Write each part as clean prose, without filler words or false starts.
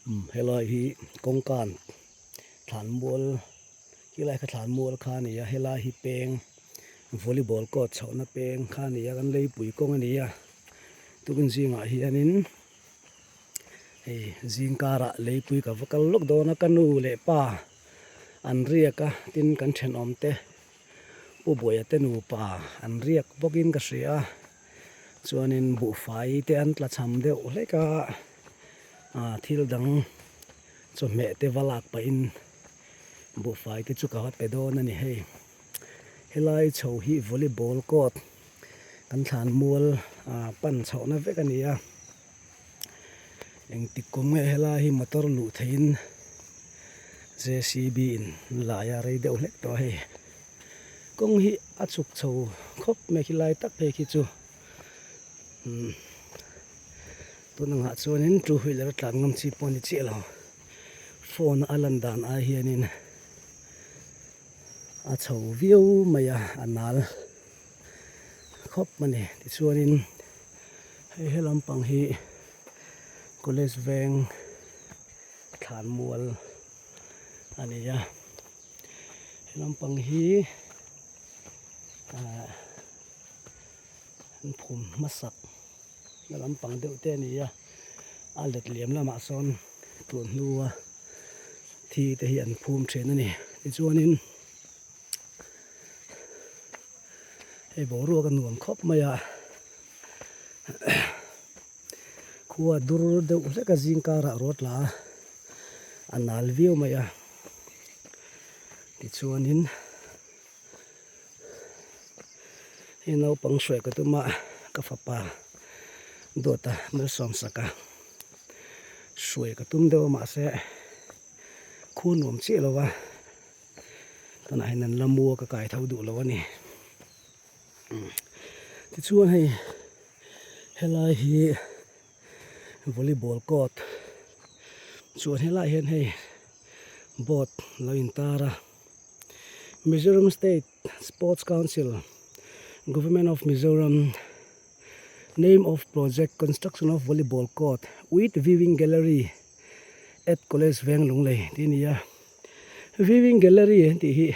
helai hi kongkan thlan mual kilai kha thlan mual kha ni ya helai hi peng volleyball court chhawna peng kha ni ya kan lei pui kong ani ya tukin zinga hi anin hei zingkara lei pui ka vakal lok dona kanu le pa an riaka tin kan then omte pu boya te nu pa an riak bokin ka ria chuanin bu fai te an tla cham deuh hleka thil dang chu me te walak pa in bu fai te chu ka hat pe don ani hei helai chho hi volleyball court kan thlan mual pan chhawna vek ani a eng tikum nge helai hi motor lu thein JCB in laya rei deuh hlek to hei kong hi achuk chho khop me khilai tak phe khi chu tunanga chuanin two wheeler tlan ngam chi poni chi lo phone alan dan a hianin a chho view maya anal khop mani ti chuanin hei helampang hi college veng thlan mual ania helampang hi phum masak helampang deuh te ania a let liam lama sawn tun nuwa thi te hi an phum then ani ti chuanin hei boruak kan nuam khop maya khuwa dur deuh hleka zingkara rotla anal view maya ti chuanin hino pang shwe ka tuma ka fapa dota mel som saka shwe ka tum deuh ma se khunum chi lowa tana hinan lamua ka kai thau du lowa ni ti chuan hei helai hi volleyball court chuan helai hen hei boat lo intara Mizoram State Sports Council Government of Mizoram name of project construction of volleyball court with viewing gallery at college veng lunglei tinia viewing gallery ti hi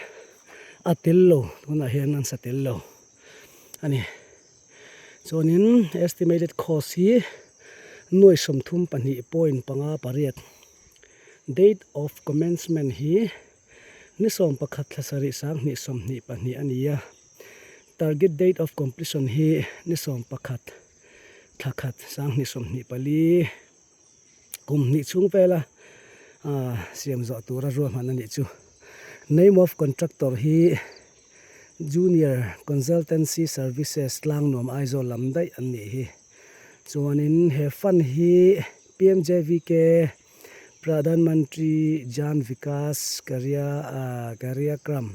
atello tuna hian an satello ani chonin estimated cost hi noi somthum pani point panga pariat date of commencement hi ni som pakhat thlasari sang ni som ni pani ania target date of completion hi ni som pakhat thakhat sang ni som ni pali kum ni chung vela siam zo tura ro man ani chu name of contractor hi Junior Consultancy Services lang nom aizo lamdai ani hi chuanin he fan hi PMJVK Pradhan Mantri Jan Vikas Karyakram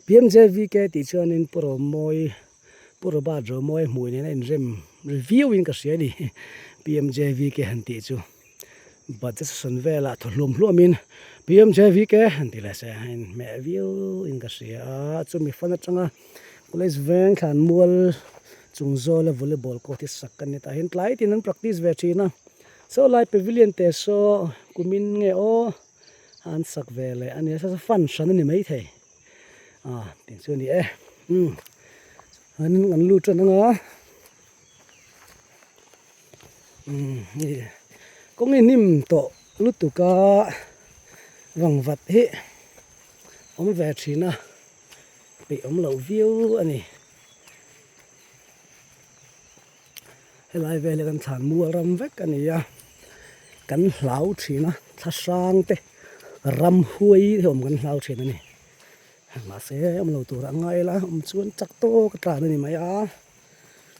PMJVK ti chuanin puro ba ro moi mui ne in rem reviewing ka sia ni PMJVK han ti chu budget son vela thlum hluamin PMJVK han ti la se in me view in ka sia chumi fan atanga college veng khan mual chungzo la volleyball court is sakkan ni ta hin tlai tin an practice ve thina so lai pavilion te so kumin nge o an sak vele ani sa fan shan ni mai thei tin chu ni an lu tran nga ni kong ni nim to lutuka wangvat hi om ve thina pe om lo view ani helai vele kan thlan mual ram vek ania kan hlau thina thasang te ram hui thom kan hlau thina ni ma se om lo tur angai la om chuan chak to ka tla ni maya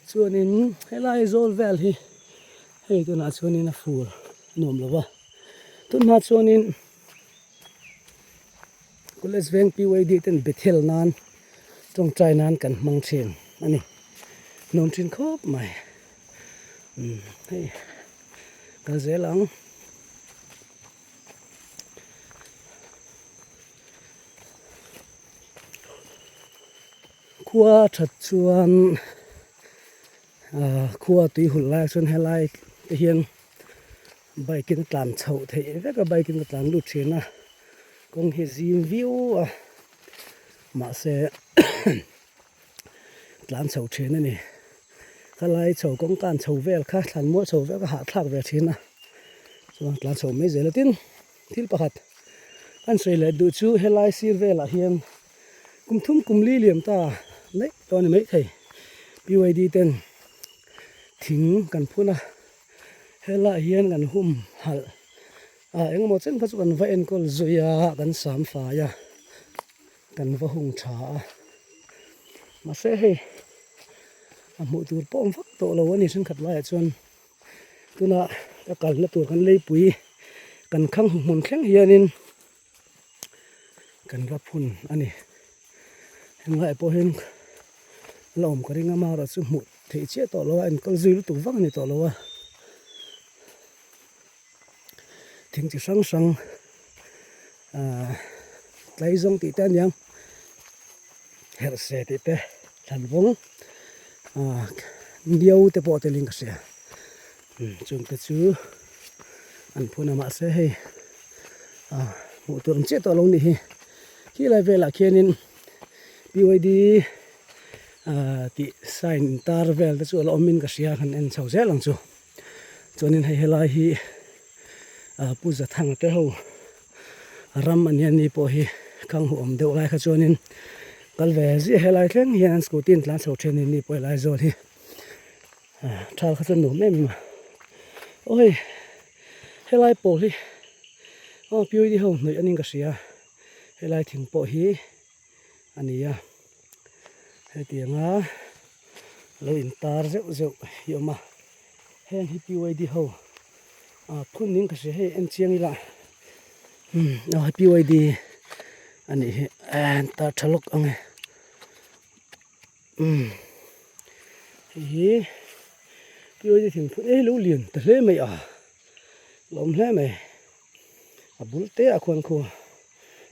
chuanin helai zol vel hi hei tu na chuanin a fur nom lova tu na chuanin college veng PYD ten bethel nan tong trai nan kan mang thin ani nom thin khop mai hei ka zelang khuwa that chuan khuwa tui hul lai chuan helai te hian baikin tlan chho thei veka baikin tlan lu thina kong hi zim view a ma se tlan chho thina ni khalai chho kong kan chho vel kha thlan mo chho vel ka ha thlak ve thina so tlan chho me zelatin thil pakhat kan sei le du chu helai sir vela hian kumthum kumli liam ta nei to ni mai thei BYD ten thing kan phuna hela hian kan hum hal engemaw chen kha chu kan va en kol zoya kan sam fa ya kan va hung tha ma se hei mu tur pom vak to lo ani sin khat lai chuan tuna ka kal na tur kan lei pui kan khang mun thleng hianin kan ra phun ani ngai po hen lom ko ringa ma ra chu mu thei che to lo an kal zui tu wang ni to lo wa thing chi sang sang tlai zong ti tan yang her se ti te than vong ndiau te po te ling ka se chung te chu an phuna ma se hei mu tur che to lo ni hi lai vela khianin BYD ti sign tar vel te chu lo min ka sia khan en chho zelang chu chonin hei helai hi puza thang te ho ram anian ni po hi khang hu om deuh lai kha chonin kalve zi helai thleng hian scooty tlan chho thenin ni poi lai zon hi thal kha chu nu mem ma oi helai po hi BYD ho noi aning ka sia helai thing po hi ania hetianga lo in tar zeu yoma hen hi BYD ho phun ning ka se he en chiang ila BYD ani he an ta thalok ange hi BYD thing phun lo lian ta hle mai lom hle mai abulte akhon kho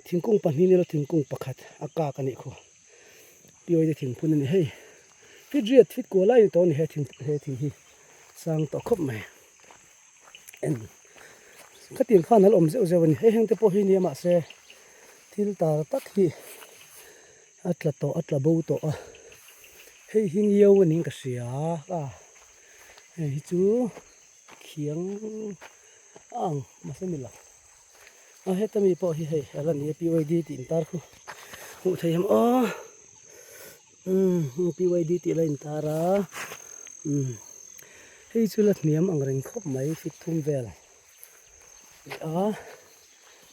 thingkung panni ni lo thingkung pakhat aka kani kho BYD thing phun ni hei fit ko lai to ni he thing hi sang to khop mai en khatin khan al om zeu ni heng te po hi ni ma se thil tar tak hi atla bo to hei hing yo ni ka sia hei chu khiang ma se mila hetami po hi hei ala ni BYD tin tar khu hu thei ham BYD ti la in tara hei chu la niam ang reng khop mai fit thum vel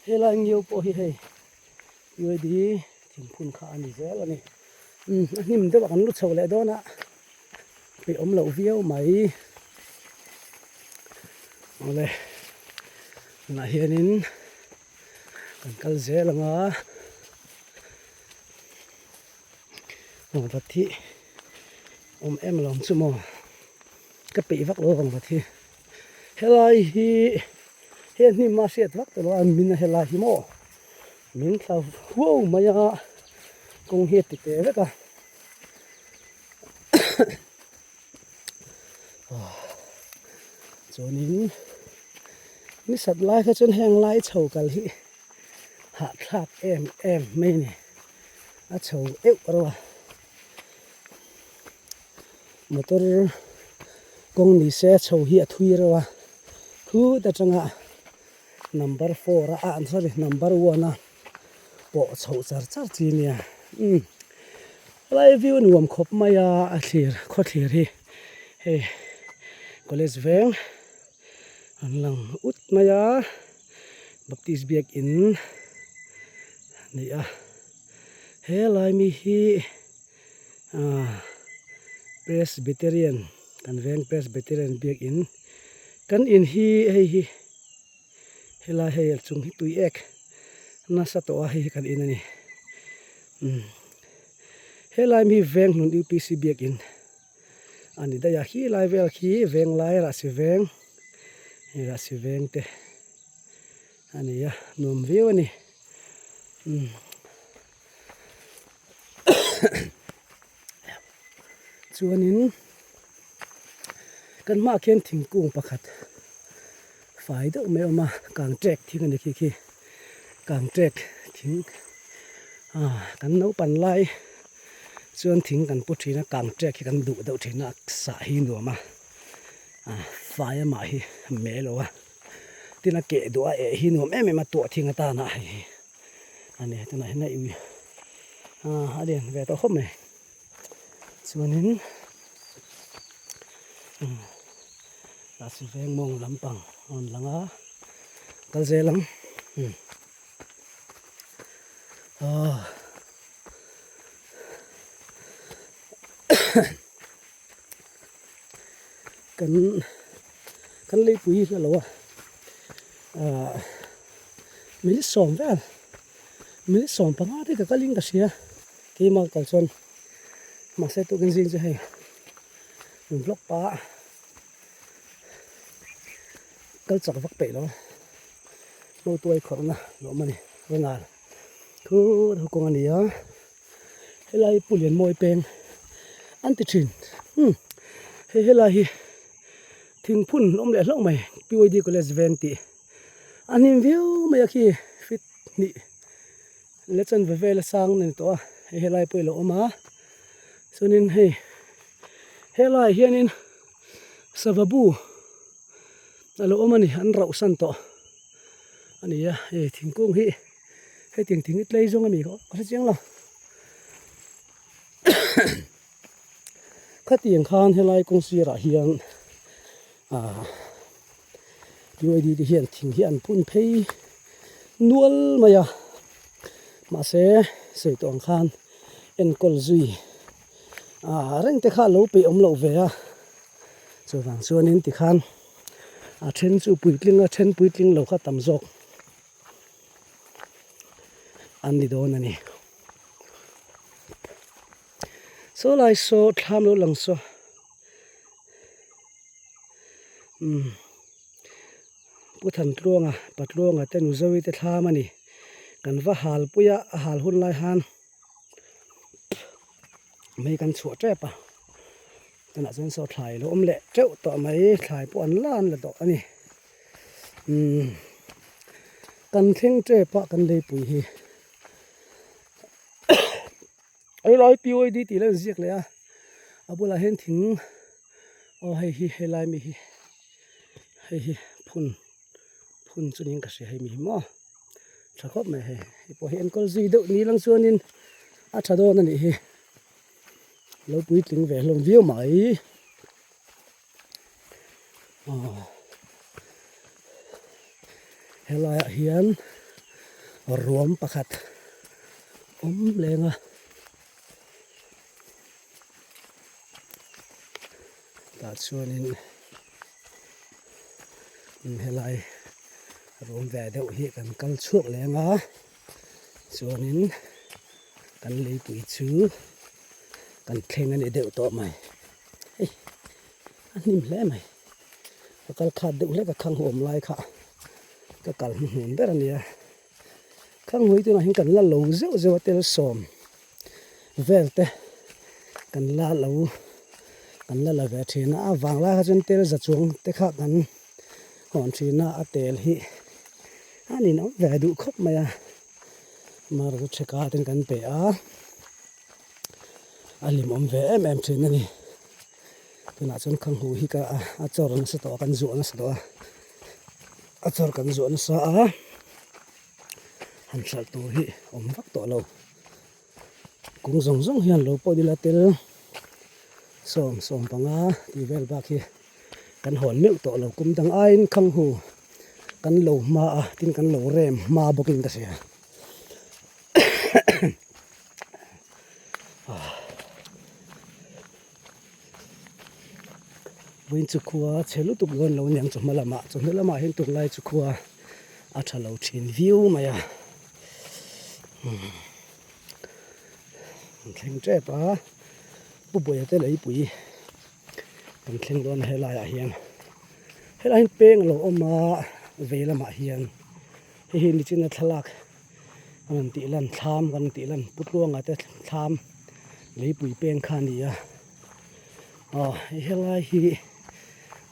hela ngio po hi hei BYD thing phun kha ani zel ani nim de kan lu chho le dona pe om lo viau mai ole na hianin kan kal zelanga thi em long chu mo ka pe vak lo bang thi helai hi hen ni ma siat vak to an min helai hi mo min thla wow maya kong he ti te veka chonin ni sat lai kha chen heng lai chho kal hi ha thak em mai ni a chho eu ro motor kong ni se chho hi a thui ro thu ta changa number 4 an sorry number 1 po chho char chi nia lai view nuam khop maya a thlir kho thlir hi hey college veng an lang ut maya baptist biak in ni helai mi hi Presbyterian kan veng Presbyterian biak in kan in hi hei helai hei chung hi tui ek na sa to hi kan in ani helai mi veng nun UPC biak in ani da ya hi lai vel khi veng lai ra si veng te ani ya nom view ani chuanin kan ma khen thingkung pakhat ฝ่ายเด้อไม่ออกมากลางแจกทิ้งกันนี่กลางแจกทิ้งกันเอาปันไล่ส่วนทิ้งกันปุ๊ทีนะกลางแจกกันดุเดาทีนะสาหินหัวมาฝ่ายมาหิเมลวะที่นักเกะดัวหินหัวแม่มาตัวทิ้งกันตาหน้าอันนี้ตัวไหนน่าอยู่อันเดียนเวทเอาเข้ามาส่วนนี้ลาสุเวงมองลำปังอ่อนหลังกัลเซลังกันเลยปุ๋ยกันแล้วมีลิสองแว่มีลิสองปังอาที่กับลิงกับเสียที่มากัลซอนมาเซตุกันจริงจะให้หนุ่มล็อกป้าก็จับฟักเปะแล้วโลตัวอีกคนนะโลมันนี่เรื่องงานคือทุกคนอันนี้ให้ไล่ปุ่นเหรียญมวยเป็นอันติชินให้ไล่ทิ้งพุ่นล้มเหลวล้มใหม่ปีวันดีก็เลย20อันนี้วิวไม่อยากที่ฟิตนี่เล็กจนเวลาสร้างนี่ตัวให้ไล่ไปล้มมาส่วนนี้ให้ไล่เฮียนินสวับูแล้วอมันนี่อันเราสั่นต่ออันนี้ทิ้งกุ้งให้ทิ้งเลยจงกันมีก็จะเจียงเราข้าเตียงคานให้ไล่กุ้งเสียระเฮียนอยู่ดีที่เฮียนทิ้งเฮียนพุ่นเพยนวลมาเสียตัวคานเอ็นกอลซุยเร่งแต่ข้าเราไปอมเราเวียส่วนนี้ติคานเช่นสูปุ๋ยกลิ้งเช่นปุ๋ยกลิ้งเราข้าตำจอกอันนี้โดนอันนี้โซไลโซทำเราหลังโซผู้ทันตรวงปัดรวงแต่หนูจะวิทย์ทำมันนี่กันว่าหาลปุยหาลหุ่นลายหันไม่กันสวดแจ๊บขณะนั้นโซถ่ายล้มเละเจ้าต่อไม่ถ่ายปวนล้านละต่ออันนี้กันเข่งเจ๊ปะกันเลยปุ๋ยไอ้ร้อยปีไว้ดีตีแล้วเสียกเลยเอาบุหรี่เห็นถึงให้ลายมีให้พุ่นจุดนี้ก็เสียให้มีหม้อชักครบไหมให้พอเห็นก็ซีดูนี่ลังส่วนนี้ชัดโดนนั่นนี่เราปุ๋ยถึงแหวนลงวิวไหมให้ลายเหียนรวมประคัดแรงตัดส่วนนี้ให้ลายรวมแหวนเดียวเหกันกันช่วงแรงส่วนนี้กันเลยปุ๋ยชื้อกันเข่งอันนี้เดียวต่อใหม่อันนี้มันแหลมไหมก็ขาดเดียวแล้วก็ขังหัวลายค่ะก็กันหุ่นแบบนี้ขังหัวตัวนั้นกันละเหลวเจ้าเตลสอมเวลเตกันละเหลวกันละเวทีน่าวางละจนเตลจะจวงเตะขากันหอนทีน่าเตลฮีอันนี้น้องแวดูครบไหมมารู้เช็คกันกันไปอันนี้มันแวเช่นนี่ตัวนั้นจนขังหัวฮีก็จอร์นสตอกันจวนสตอจอร์กันจวนสะหันสัตว์ตัวฮีฟักตัวเรากุ้งส่งเฮียนเราพอดีละเตลส่งปังที่เวลบาคีกันหอนเนื้อตัวเรากุมดังไอ้ขังหูกันเหลวมาทิ้งกันเหลวเรมมาบกินกันเสียวินจุกัวเชลุตุกเงินเราอย่างจุมาละมาเห็นตุกไล่จุกัวอาชาเราชินวิวมาเข่งเจ็บปุ๊บบ่อยแต่เลยปุ๋ยกันเข่งโดนให้ลายเฮียนให้ลายเป้งเราเอามาเวลามาเฮียนให้เห็นดิจินัทลักกันตีลันทามกันตีลันปุดล่วงแต่ทามเลยปุ๋ยเป้งขานี่ให้ลายฮี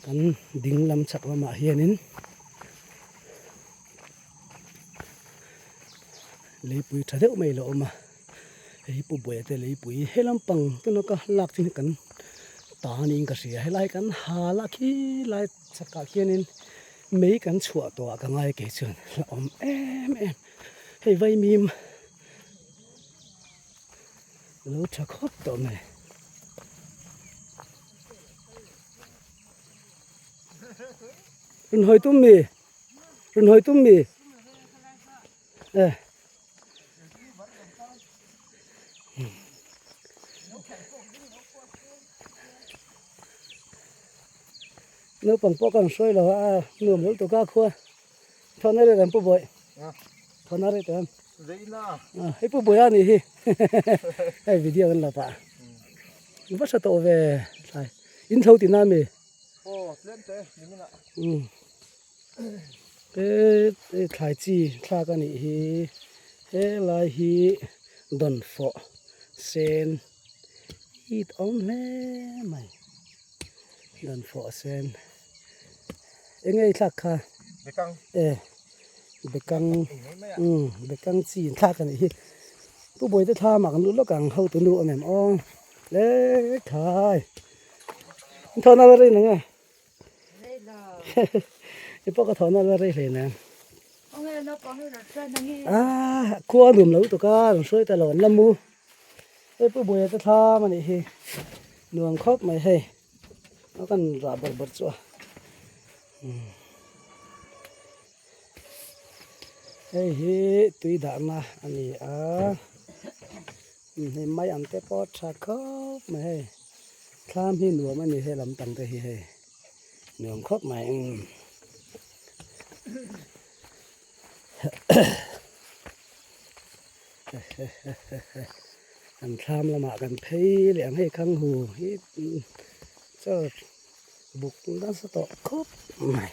กันดิ่งลำชักมาเฮียนิน lấy bụi thà đéo mày lộ mà lấy bụi bụi để lấy bụi hay lắm bằng cái nó có lạc trên cái ta nên cái gì hay lại cái hà lạc khi lại sắc cả kia nên mấy cái chuột to cái ngay cái chuyện là em hay vay mìm lỗ chả khóc tao này rồi hồi tụm mì nếu bằng bó càng sôi là nửa mũi tụi cá khua thon này làm bố bội thon này làm hay bố bội anh đi hay video anh là bà bắt sao tàu về sai in thâu tiền nam mì cái thái chi thay cái này hi hay là hi đòn phở sen ít ống lẽ mày đòn phở sen anh ấy thắc ha bekang chi thắc cái này bố bồi tới tha mà cái lúc càng hậu tụi nó em on lẽ khai thọ nào đây nè cái bác cái thọ nào đây nè cua đùm lẩu tụi cá rồi xôi tay lợn lâm mu cái bố bồi tới tha mà này nuông khóc mày hay nó cần rã bật cho hey tui đã mà anh hey mai ăn tép bớt chả khóc mày hey tham hi nửa mà này hay làm tầng tới hi hey nuông khóc mày anh tham là mà cần thấy liền hay khăng hù hít cho bục nó sẽ tọt khóc mày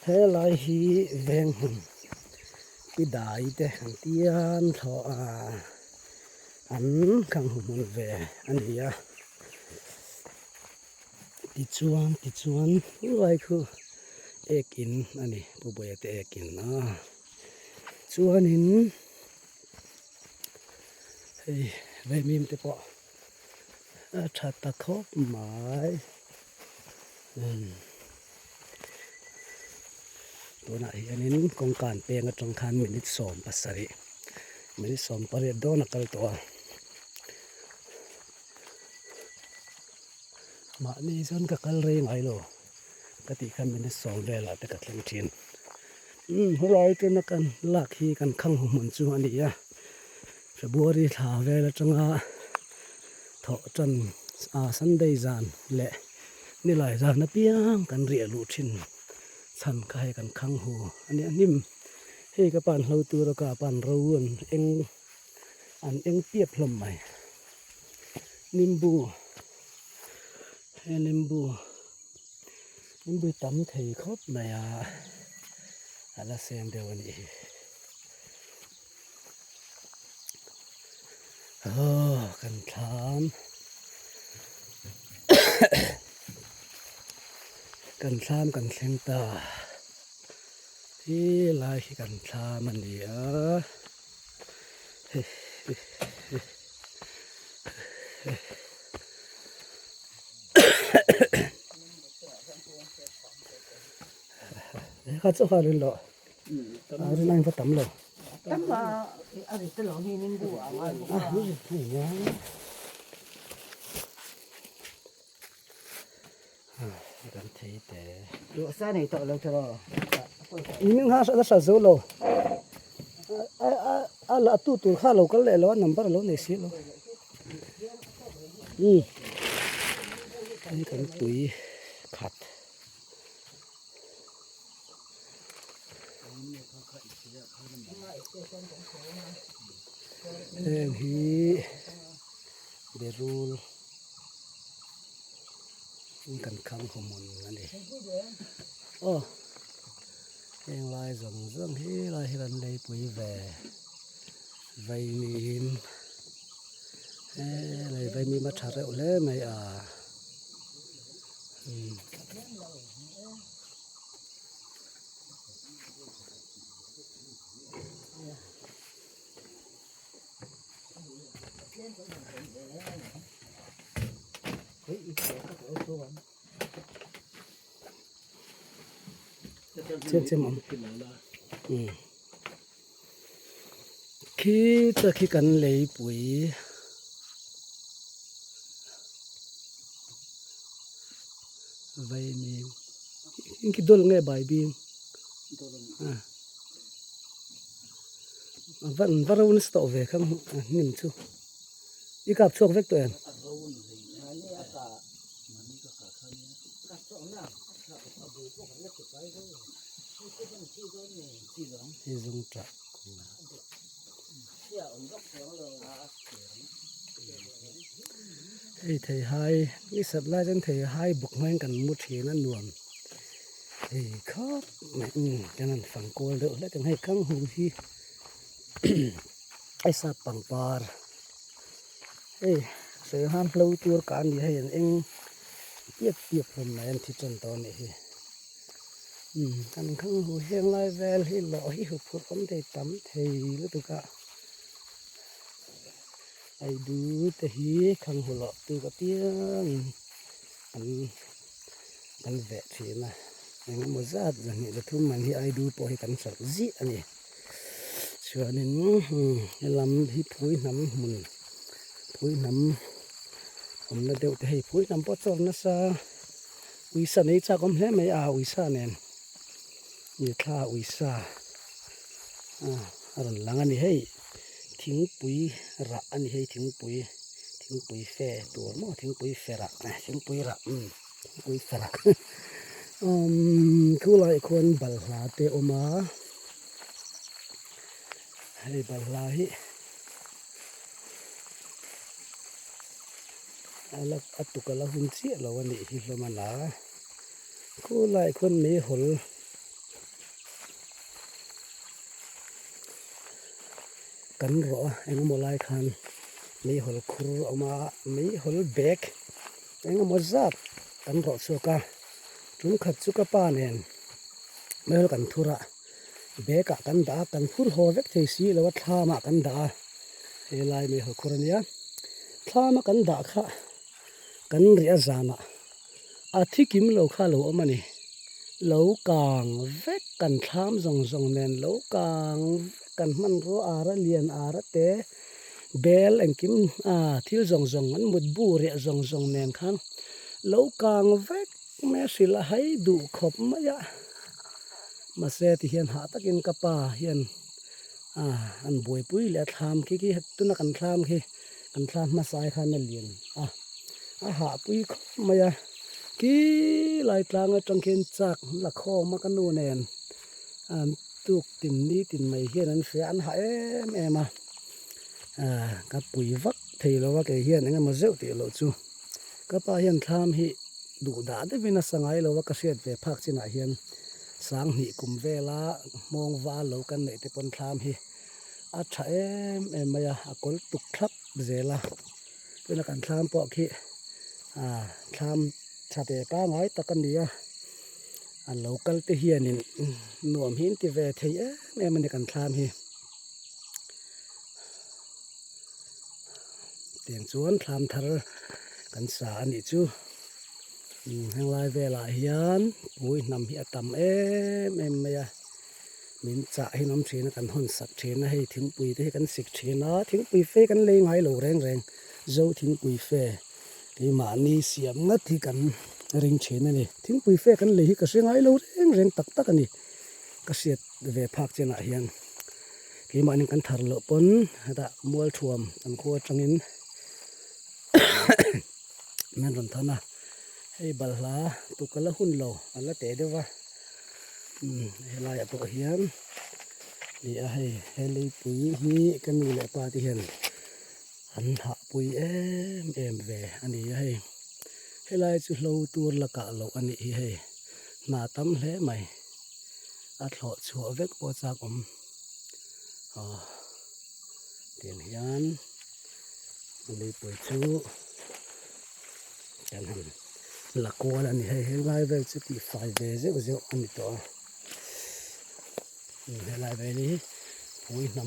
thế lại hi ven cái đại thế hàng tiền thọ ăn khăng hù mình về anh đi đi chuan lại khu ekin anh đi bố bố te ekin chuan in về mìm te po chặt ta khóc mãiตัวไหนอันนี้กองการเปลี่ยนกับจงคันมินิสอมปัสสริมินิสอมปริดโดนักตัวมานี่ส่วนกับกระเรงไงโลกติคันมินิสอมเวลาแต่กับเลี้ยงจีนรอยจนนักกันลากฮีกันข้างหัวมันจูอันนี้จะบัวดีถาเวลาจังถอจนสันได้จานเละนี่หลายจานนับเปียงกันเรียลูชินสันกายกันข้างหูอันนี้นิ่มเฮ้กับปานเราตัวเรากับปานเราวนเอ็งเปียบลมใหม่นิ่มบูนิ่มบูตั้มเทยครบใหม่อะไรเสียงเดียวนี้กันถามกันซ้ำกันเซนตาที่ลายกันซ้ำมันดีข้าเจ้าข้าเรื่องหรอเรื่องนั่งก็ตั้มหรอตั้มว่าอะไรตลอดนี่นิ่งดูนี่กันเทแต่ดูซะนี่ต่อแล้วจะรออีนึงหาซะโซโลละตู้ข้าเราก็เลยแล้วนัมเบอร์เราเนี่ยสิโลนี่กันปุ๋ยขัดฮีเดรูลกันข้างของมันนั่นเองเองลายส่งฮีลายให้กันเลยปุ๋ยแหวใบมีมเลยใบมีมาชัดแล้วเลยไม่ เช่นมันขี้ตะขี้กันเลยปุ๋ยใบนี้อินคิดดูลงไงใบบีมวันเราอุนสตอเวคังนิ่มชูอีกับชกเวกตัวเองที่จงจักเฮ้ยไทยไฮนี่สัตว์ไล่จนไทยไฮบุกแม่งกันมุดเทียนั่นนวมเฮ้ยครับแม่จังนั้นฝั่งโกลเด้อแล้วจังให้ข้างหูที่ไอ้สัตว์ปังปาร์เฮ้ยเสือห้ามเล่าตัวการดีให้เองเปียกผมแม่นที่จนตอนนี้กันข้างหูเฮียงไล่แวลให้หล่อให้หุบพุทธผมได้ตั้มเทยหรือตุกะไอ้ดูแต่ฮีข้างหูหล่อตุกะเตี้ยมันแวะเทียนะยังไม่จัดอย่างนี้จะทุ่มมันที่ไอ้ดูพอให้กันสักจีอันนี้ส่วนนี้ลำที่พุ้ยน้ำมันพุ้ยน้ำผมน่าเดี๋ยวจะให้พุ้ยน้ำปอดจอนะซะวิสานี้จากผมแล้วไม่เอาวิสาเนี่ยนี่ข้าวิสาอันหลังอันนี้ให้ทิ้งปุ๋ยระอันนี้ให้ทิ้งปุ๋ยแฝตัวมั่วทิ้งปุ๋ยแฝระทิ้งปุ๋ยระปุ๋ยแฝระคือหลายคนบัลลาเตอมาให้บัลลาฮิแล้วอัตุกะละหุ่นเสียแล้ววันนี้ฮิลมานาคือหลายคนมีหลกันรอเองโมไลคันมีหลครูออกมามีหลเบกเองโมจับกันรอสุกะจุนขัดสุกะป้าเนี่ยไม่หลกันทุระเบกกันด่ากันพูดหัวเวกเทสีแล้วว่าท่ามากันด่าเฮลายมีหลครูเนี่ยท่ามากันด่าค่ะกันเรียจานะอาทิกิมโลข้าโลอมันนี่โลกางเวกกันทามจงเนนโลกางกันมันรู้อาระเลียนอาระเตเบลเอ็งกิมที่จงมันมุดบูเรียจงเนนขันโลกางเวกแม่สิละให้ดูขบมายะมาเสติเฮียนหาตะกินกระป่าเฮียนอันบวยปุ้ยและทามขี้ตุนกันทามขี้กันทามมาสายขันนั่นเลียนหาปุ้ยมายะกี่หลายครั้งจังเข็นจักละข้อมากันโนแนนตุกติ่มนี้ติ่มไม่เฮียนั้นเสียอันหายแม่มากับปุ๋ยวักเทแล้วว่าแกเฮียนงั้นมาเจ้าเตี๋ยวจูกับป้าเฮียนทำให้ดูด่าได้เป็นนักสังไงแล้วว่าเกษตรเวพักจินาเฮียนสร้างหิกุมเวลามองว่าเรากันในที่ปนทำให้อาชัยมายาอกลตุกทับเจล่าเป็นการทำปอกขี้ทำชาเตป้าไงตะกันเดียอันโลกัลที่เฮียนินหน่วมหินที่เวทีแม่มันในการทำให้เตียงสวนทำทาร์กันสานี่จูทางลายเวลาเฮียนปุ้ยนำเฮียตำไม่ยามินจ่าให้น้ำเชนกันหุ่นสักเชนให้ทิ้งปุ้ยให้กันสิกเชนทิ้งปุ้ยเฟกันเลยไงโหลแรงเจ้าทิ้งปุ้ยเฟที่มานี่เสียมงัดที่กันเริงเชนนี่ทิ้งปุ้ยเฟกันเลยก็เสียงไงโหลแรงตักกันนี่ก็เสียดเวพักเจนะเฮียนที่มานี่กันทาร์ลปนแต่มัวท่วมอันโคจังอินแม่นรันทนะให้บัลลาตุกละหุ่นโลอันละเตเดว่าให้ลายตัวเฮียนนี่ให้เลยปุ๋ยฮีกันนี่แหละปาที่เห็นหันหาปุ๋ยเวอันนี้ให้ลายจุดโลตัวละกะโลอันนี้ให้หน้าตั้มแหล่ใหม่อัดหล่อชัวเวกปอจากเตียนเฮียนเลยปุ๋ยชูกันหันละกัวแล้วนี่ให้ลายเวกจุดที่ไฟเวเจ้าอันนี้ตัวให้ลายเวนี้ปุ๋ยน้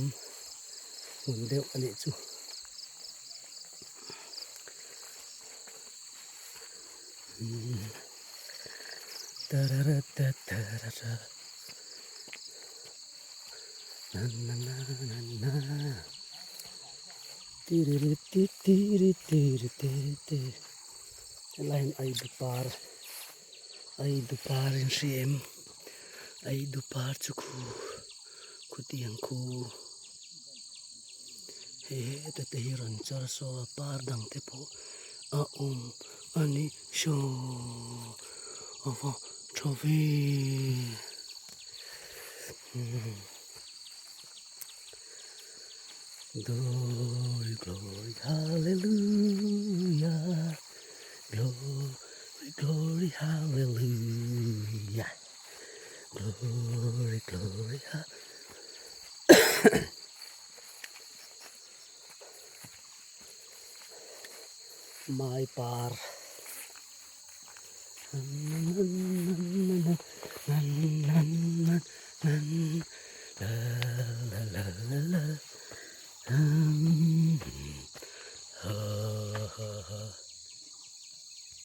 ำหุ่นเดียวอันนี้จู ตะระระตะตะระระนันนันนันนันติริริติติริติริติติlain ay dupar in siem ay dupar cuku kutiangku he tehiran charso pardang tepo ani sho ava chove glory glory hallelujah glory glory hallelujah glory glory my par la la la la la